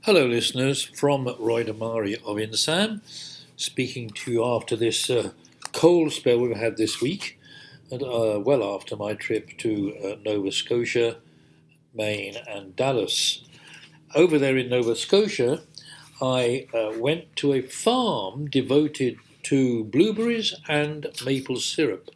Hello, listeners, from Roy Damari of Insam, speaking to you after this cold spell we've had this week, and well after my trip to Nova Scotia, Maine, and Dallas. Over there in Nova Scotia, I went to a farm devoted to blueberries and maple syrup.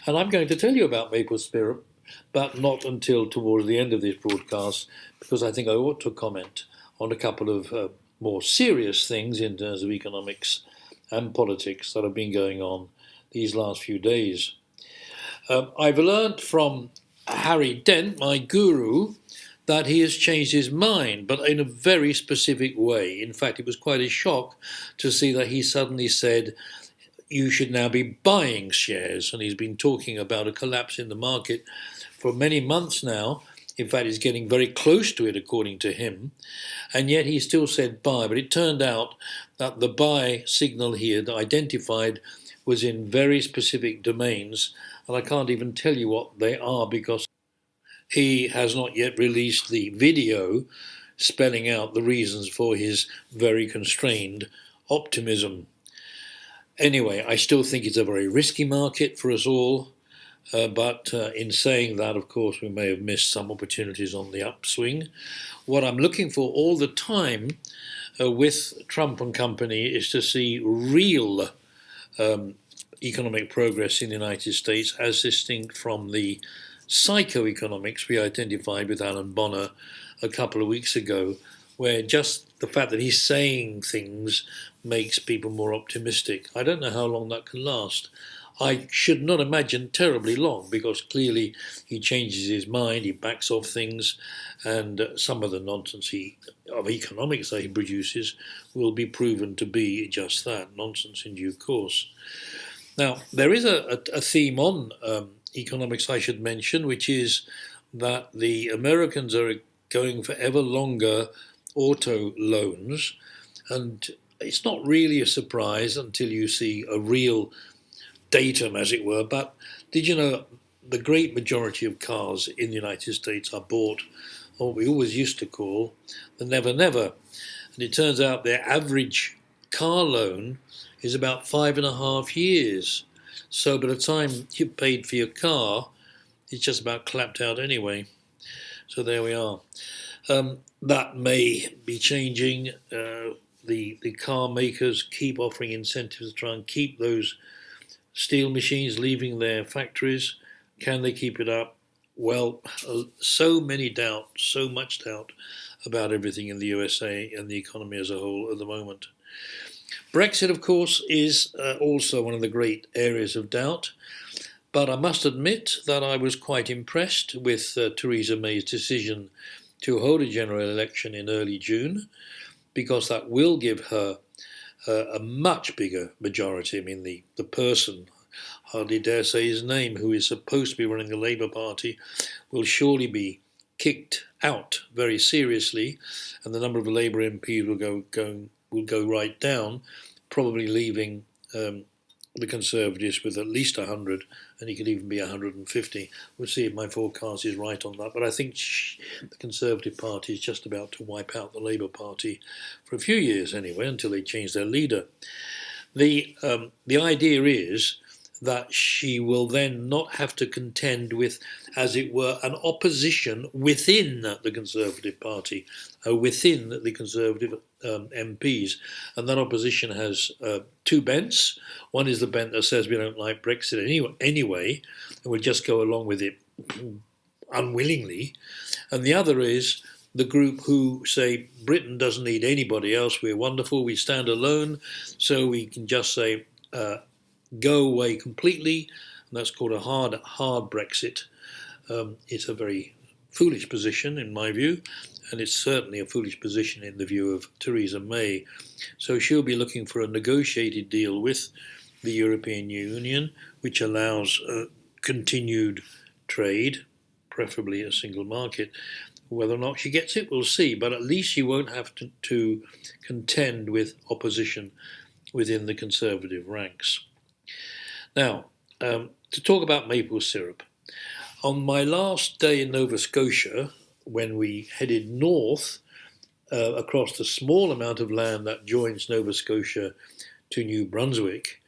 And I'm going to tell you about maple syrup, but not until towards the end of this broadcast, because I think I ought to comment on a couple of more serious things in terms of economics and politics that have been going on these last few days. I've learned from Harry Dent, my guru, that he has changed his mind, but in a very specific way. In fact, it was quite a shock to see that he suddenly said, you should now be buying shares. And he's been talking about a collapse in the market for many months now. In fact, he's getting very close to it, according to him. And yet he still said buy. But it turned out that the buy signal he had identified was in very specific domains. And I can't even tell you what they are because he has not yet released the video spelling out the reasons for his very constrained optimism. Anyway, I still think it's a very risky market for us all. But in saying that, of course, we may have missed some opportunities on the upswing. What I'm looking for all the time with Trump and company is to see real economic progress in the United States as distinct from the psychoeconomics we identified with Alan Bonner a couple of weeks ago, where just the fact that he's saying things makes people more optimistic. I don't know how long that can last. I should not imagine terribly long, because clearly he changes his mind, he backs off things, and some of the nonsense of economics that he produces will be proven to be just that, nonsense in due course. Now, there is a theme on economics I should mention, which is that the Americans are going for ever longer auto loans, and it's not really a surprise until you see a real datum, as it were. But did you know the great majority of cars in the United States are bought on what we always used to call the never never? And it turns out their average car loan is about 5.5 years. So by the time you paid for your car, it's just about clapped out anyway. So there we are. That may be changing. The car makers keep offering incentives to try and keep those steel machines leaving their factories. Can they keep it up? Well, so much doubt about everything in the USA and the economy as a whole at the moment. Brexit, of course, is also one of the great areas of doubt. But I must admit that I was quite impressed with Theresa May's decision to hold a general election in early June, because that will give her a much bigger majority. I mean, the person, hardly dare say his name, who is supposed to be running the Labour Party, will surely be kicked out very seriously, and the number of Labour MPs will go right down, probably leaving the Conservatives with at least 100, and he could even be 150. We'll see if my forecast is right on that. But I think the Conservative Party is just about to wipe out the Labour Party for a few years anyway, until they change their leader. The idea is that she will then not have to contend with, as it were, an opposition within the Conservative Party, within the Conservative MPs. And that opposition has two bents. One is the bent that says we don't like Brexit anyway, and we'll just go along with it unwillingly. And the other is the group who say Britain doesn't need anybody else, we're wonderful, we stand alone, so we can just say go away completely, and that's called a hard Brexit. It's a very foolish position in my view, and it's certainly a foolish position in the view of Theresa May. So she'll be looking for a negotiated deal with the European Union, which allows continued trade, preferably a single market. Whether or not she gets it, we'll see, but at least she won't have to contend with opposition within the Conservative ranks. Now, to talk about maple syrup. On my last day in Nova Scotia, when we headed north across the small amount of land that joins Nova Scotia to New Brunswick,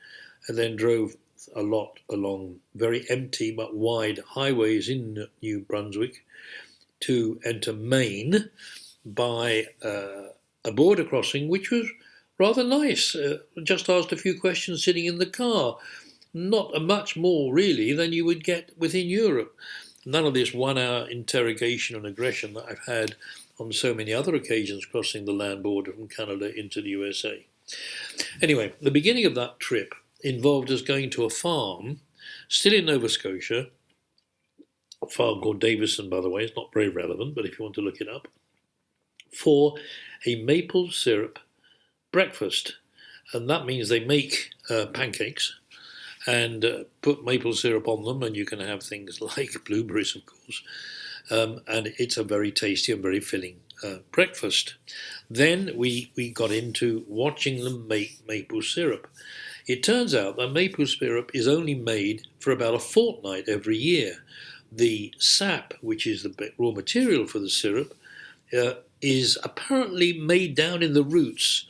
and then drove a lot along very empty but wide highways in New Brunswick to enter Maine by a border crossing, which was rather nice. Just asked a few questions sitting in the car. Not much more, really, than you would get within Europe. None of this 1 hour interrogation and aggression that I've had on so many other occasions crossing the land border from Canada into the USA. Anyway, the beginning of that trip involved us going to a farm, still in Nova Scotia, a farm called Davison, by the way. It's not very relevant, but if you want to look it up, for a maple syrup breakfast. And that means they make pancakes and put maple syrup on them, and you can have things like blueberries, of course. And it's a very tasty and very filling breakfast. Then we got into watching them make maple syrup. It turns out that maple syrup is only made for about a fortnight every year. The sap, which is the raw material for the syrup, is apparently made down in the roots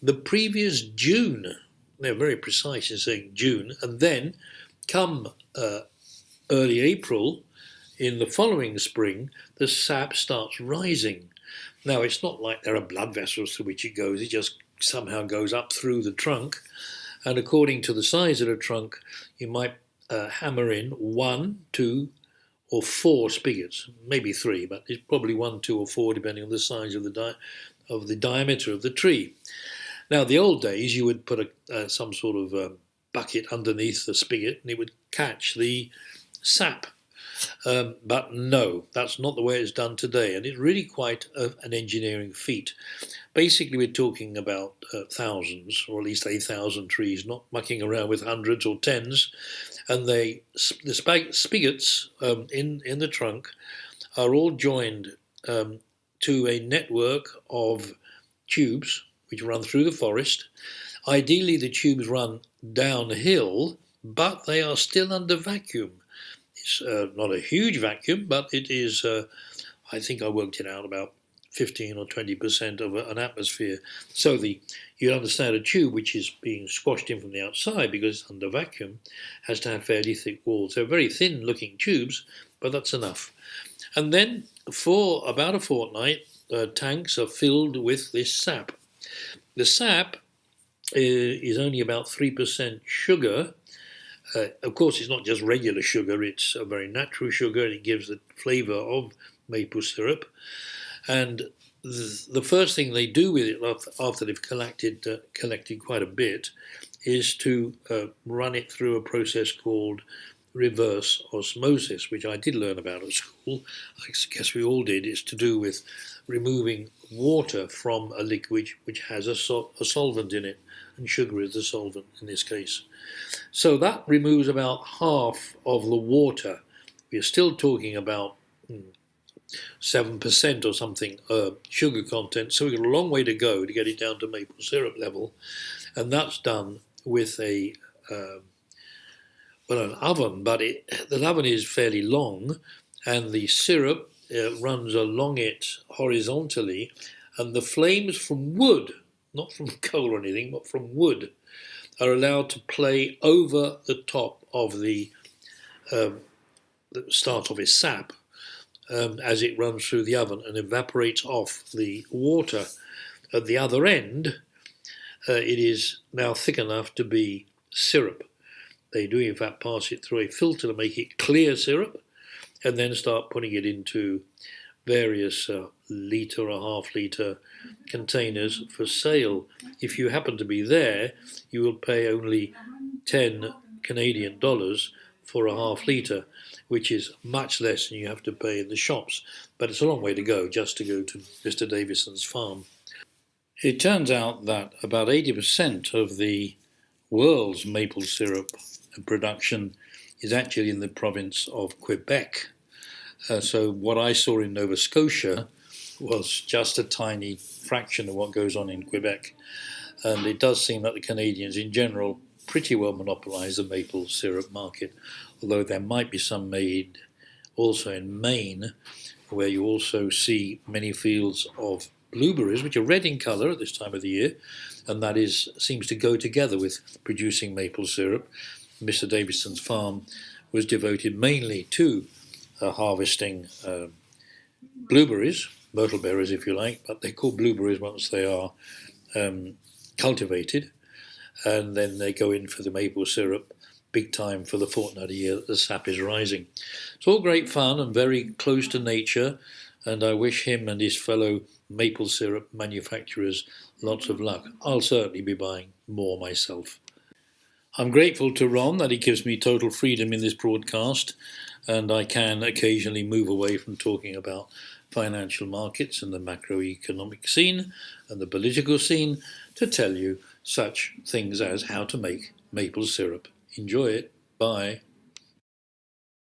the previous June. They're very precise in saying June. And then come early April, in the following spring, the sap starts rising. Now, it's not like there are blood vessels through which it goes. It just somehow goes up through the trunk. And according to the size of the trunk, you might hammer in 1, 2, or 4 spigots, maybe 3, but it's probably 1, 2, or 4, depending on the size of the diameter of the tree. Now, the old days, you would put some sort of bucket underneath the spigot, and it would catch the sap. But no, that's not the way it's done today, and it's really quite an engineering feat. Basically, we're talking about thousands, or at least 1,000 trees, not mucking around with hundreds or tens. And the spigots in the trunk are all joined to a network of tubes which run through the forest. Ideally, the tubes run downhill, but they are still under vacuum. It's not a huge vacuum, but it is, I think I worked it out, about 15 or 20% of an atmosphere. So you understand a tube which is being squashed in from the outside because it's under vacuum has to have fairly thick walls. They're very thin looking tubes, but that's enough. And then for about a fortnight, tanks are filled with this sap. The sap is only about 3% sugar. Of course, it's not just regular sugar, it's a very natural sugar, and it gives the flavour of maple syrup. And the first thing they do with it after they've collected quite a bit is to run it through a process called reverse osmosis, which I did learn about at school. I guess we all did. It's to do with removing water from a liquid which has a solvent in it, and sugar is the solvent in this case. So that removes about half of the water. We're still talking about 7% or something sugar content, so we've got a long way to go to get it down to maple syrup level, and that's done with an oven, but the oven is fairly long, and the syrup runs along it horizontally, and the flames from wood, not from coal or anything, but from wood, are allowed to play over the top of the start of its sap as it runs through the oven and evaporates off the water. At the other end, it is now thick enough to be syrup. They do in fact pass it through a filter to make it clear syrup, and then start putting it into various litre or half-litre containers for sale. If you happen to be there, you will pay only 10 Canadian dollars for a half-litre, which is much less than you have to pay in the shops. But it's a long way to go just to go to Mr. Davison's farm. It turns out that about 80% of the world's maple syrup production is actually in the province of Quebec. So what I saw in Nova Scotia was just a tiny fraction of what goes on in Quebec. And it does seem that the Canadians in general pretty well monopolise the maple syrup market, although there might be some made also in Maine, where you also see many fields of blueberries, which are red in colour at this time of the year, and that seems to go together with producing maple syrup. Mr. Davidson's farm was devoted mainly to harvesting blueberries, myrtle berries if you like, but they're called blueberries once they are cultivated, and then they go in for the maple syrup big time for the fortnight a year that the sap is rising. It's all great fun and very close to nature, and I wish him and his fellow maple syrup manufacturers lots of luck. I'll certainly be buying more myself. I'm grateful to Ron that he gives me total freedom in this broadcast, and I can occasionally move away from talking about financial markets and the macroeconomic scene and the political scene to tell you such things as how to make maple syrup. Enjoy it. Bye.